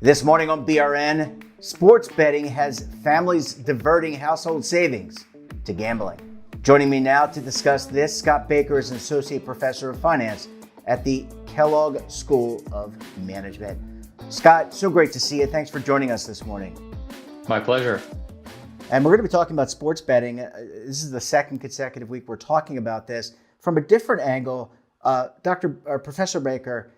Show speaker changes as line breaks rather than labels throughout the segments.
This morning on BRN, sports betting has families diverting household savings to gambling. Joining me now to discuss this, Scott Baker is an associate professor of finance at the Kellogg School of Management. Scott, so great to see you. Thanks for joining us this morning.
My pleasure.
And we're going to be talking about sports betting. This is the second consecutive week we're talking about this from a different angle. Professor Baker,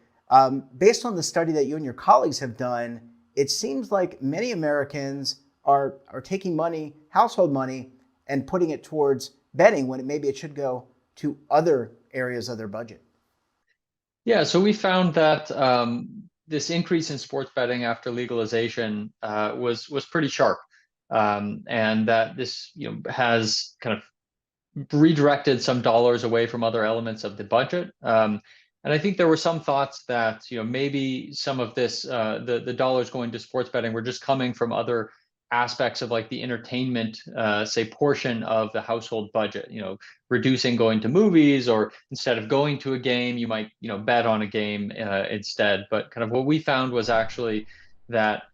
based on the study that you and your colleagues have done, it seems like many Americans are taking money, household money, and putting it towards betting when maybe it should go to other areas of their budget.
Yeah, so we found that this increase in sports betting after legalization was pretty sharp, and that this has kind of redirected some dollars away from other elements of the budget. And I think there were some thoughts that maybe some of this the dollars going to sports betting were just coming from other aspects of like the entertainment say portion of the household budget, reducing going to movies, or instead of going to a game you might bet on a game instead. But kind of what we found was actually that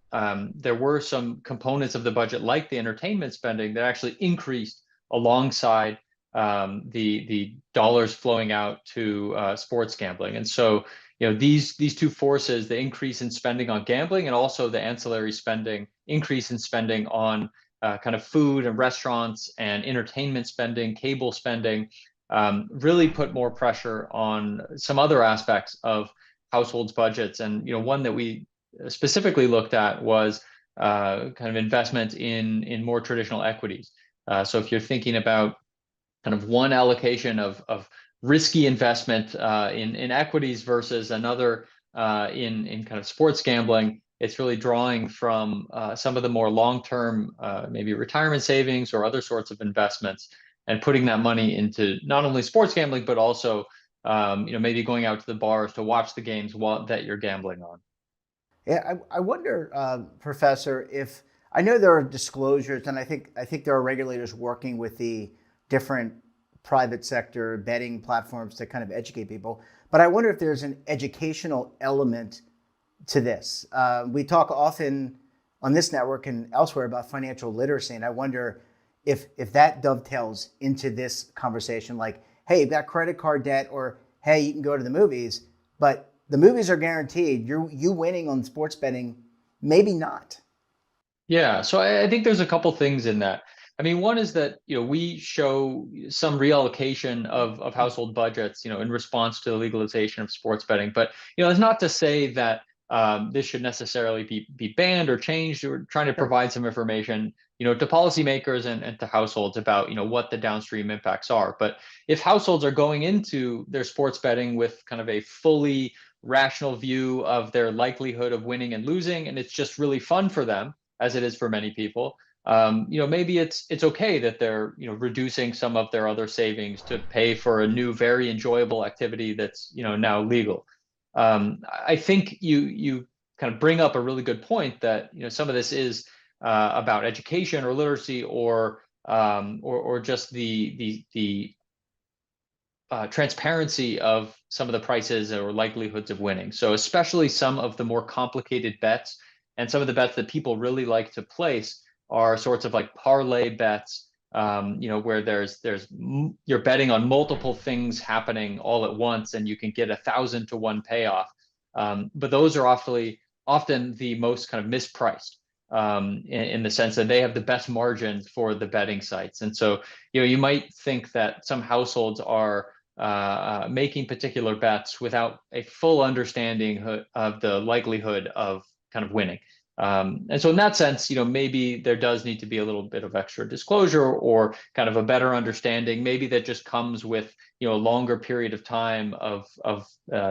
there were some components of the budget like the entertainment spending that actually increased alongside the dollars flowing out to sports gambling. And so, these two forces, the increase in spending on gambling and also the ancillary spending, increase in spending on kind of food and restaurants and entertainment spending, cable spending, really put more pressure on some other aspects of households' budgets. And one that we specifically looked at was kind of investment in more traditional equities. So if you're thinking about kind of one allocation of risky investment in equities versus another in kind of sports gambling, it's really drawing from some of the more long-term, maybe retirement savings or other sorts of investments, and putting that money into not only sports gambling, but also maybe going out to the bars to watch the games that you're gambling on.
Yeah, I wonder, Professor, if I know there are disclosures, and I think there are regulators working with the different private sector betting platforms to kind of educate people. But I wonder if there's an educational element to this. We talk often on this network and elsewhere about financial literacy, and I wonder if that dovetails into this conversation. Like, hey, you've got credit card debt, or hey, you can go to the movies, but the movies are guaranteed. You winning on sports betting, maybe not.
Yeah, so I think there's a couple things in that. I mean, one is that we show some reallocation of household budgets, in response to the legalization of sports betting. But it's not to say that this should necessarily be banned or changed. We're trying to provide some information, to policymakers and to households about what the downstream impacts are. But if households are going into their sports betting with kind of a fully rational view of their likelihood of winning and losing, and it's just really fun for them, as it is for many people, maybe it's okay that they're reducing some of their other savings to pay for a new, very enjoyable activity that's now legal. I think you kind of bring up a really good point that some of this is about education or literacy, or just the transparency of some of the prices or likelihoods of winning. So especially some of the more complicated bets and some of the bets that people really like to place are sorts of like parlay bets, where you're betting on multiple things happening all at once, and you can get 1,000 to 1 payoff. But those are often the most kind of mispriced, in the sense that they have the best margins for the betting sites. And so, you might think that some households are making particular bets without a full understanding of the likelihood of kind of winning. And so in that sense, maybe there does need to be a little bit of extra disclosure or kind of a better understanding. Maybe that just comes with, a longer period of time of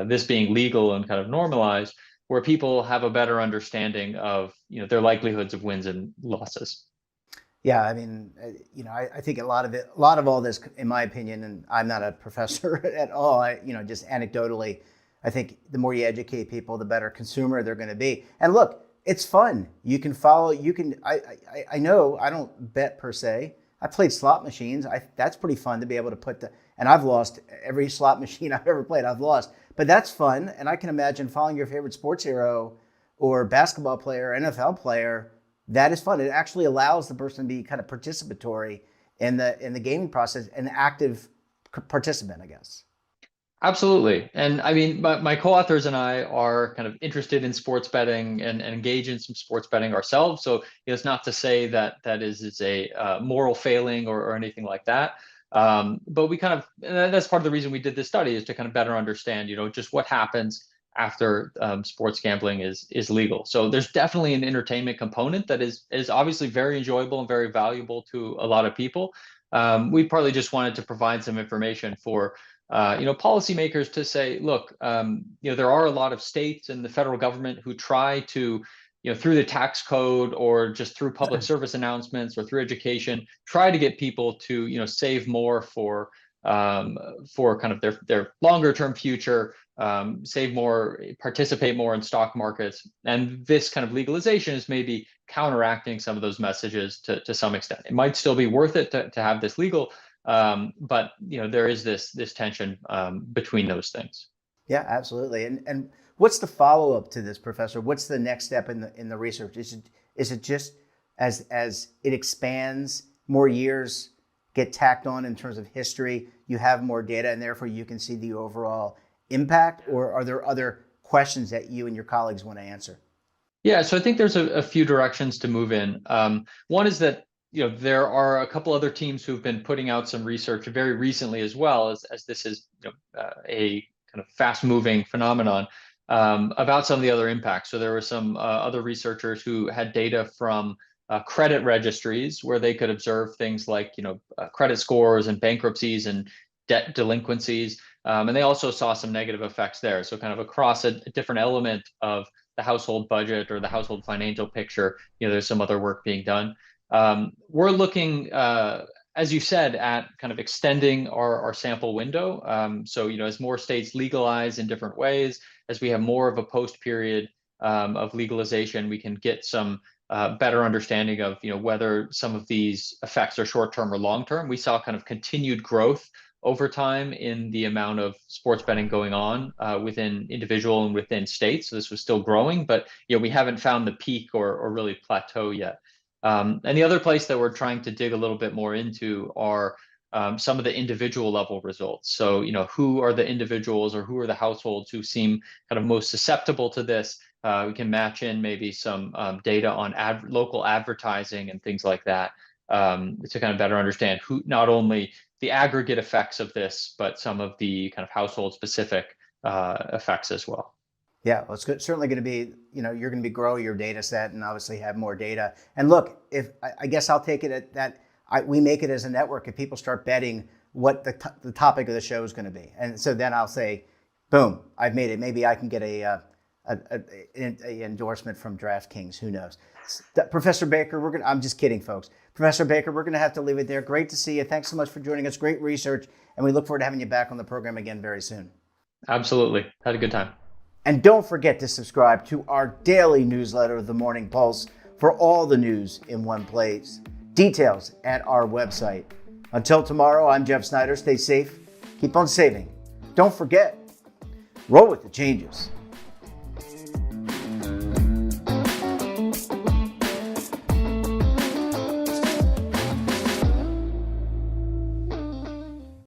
this being legal and kind of normalized, where people have a better understanding of, their likelihoods of wins and losses.
Yeah, I mean, I think a lot of all this, in my opinion, and I'm not a professor at all, just anecdotally, I think the more you educate people, the better consumer they're going to be. And look, it's fun. You can follow. I know I don't bet per se. I played slot machines. That's pretty fun to be able to put And I've lost every slot machine I've ever played. I've lost, but that's fun. And I can imagine following your favorite sports hero or basketball player, NFL player. That is fun. It actually allows the person to be kind of participatory in the gaming process, an active participant, I guess.
Absolutely. And I mean, my co-authors and I are kind of interested in sports betting and engage in some sports betting ourselves. So it's not to say that is a moral failing or anything like that. But we kind of, and that's part of the reason we did this study, is to kind of better understand, just what happens after sports gambling is legal. So there's definitely an entertainment component that is obviously very enjoyable and very valuable to a lot of people. We partly just wanted to provide some information for policymakers to say, look, there are a lot of states and the federal government who try to, through the tax code or just through public service announcements or through education, try to get people to, save more for kind of their longer term future, save more, participate more in stock markets. And this kind of legalization is maybe counteracting some of those messages to some extent. It might still be worth it to have this legal, but there is this tension between those things.
Yeah, absolutely. And what's the follow up to this, Professor? What's the next step in the research? Is it just as it expands, more years get tacked on in terms of history, you have more data, and therefore you can see the overall impact, or are there other questions that you and your colleagues want to answer?
Yeah, so I think there's a few directions to move in. One is that there are a couple other teams who've been putting out some research very recently as well, as this is a kind of fast-moving phenomenon, about some of the other impacts. So there were some other researchers who had data from credit registries where they could observe things like credit scores and bankruptcies and debt delinquencies, and they also saw some negative effects there. So kind of across a different element of the household budget or the household financial picture, there's some other work being done. We're looking, as you said, at kind of extending our sample window. So, as more states legalize in different ways, as we have more of a post period of legalization, we can get some better understanding of, whether some of these effects are short term or long term. We saw kind of continued growth over time in the amount of sports betting going on within individual and within states. So this was still growing, but we haven't found the peak or really plateau yet. And the other place that we're trying to dig a little bit more into are some of the individual level results. So, who are the individuals or who are the households who seem kind of most susceptible to this? We can match in maybe some data on local advertising and things like that to kind of better understand who, not only the aggregate effects of this, but some of the kind of household specific effects as well.
Yeah, well, it's certainly going to be, you're going to be growing your data set and obviously have more data. And look, if I guess I'll take it at that we make it as a network. If people start betting what the topic of the show is going to be, and so then I'll say, boom, I've made it. Maybe I can get a endorsement from DraftKings. Who knows? Professor Baker, I'm just kidding, folks. Professor Baker, we're going to have to leave it there. Great to see you. Thanks so much for joining us. Great research, and we look forward to having you back on the program again very soon.
Absolutely. Had a good time.
And don't forget to subscribe to our daily newsletter, The Morning Pulse, for all the news in one place. Details at our website. Until tomorrow, I'm Jeff Snyder. Stay safe. Keep on saving. Don't forget, roll with the changes.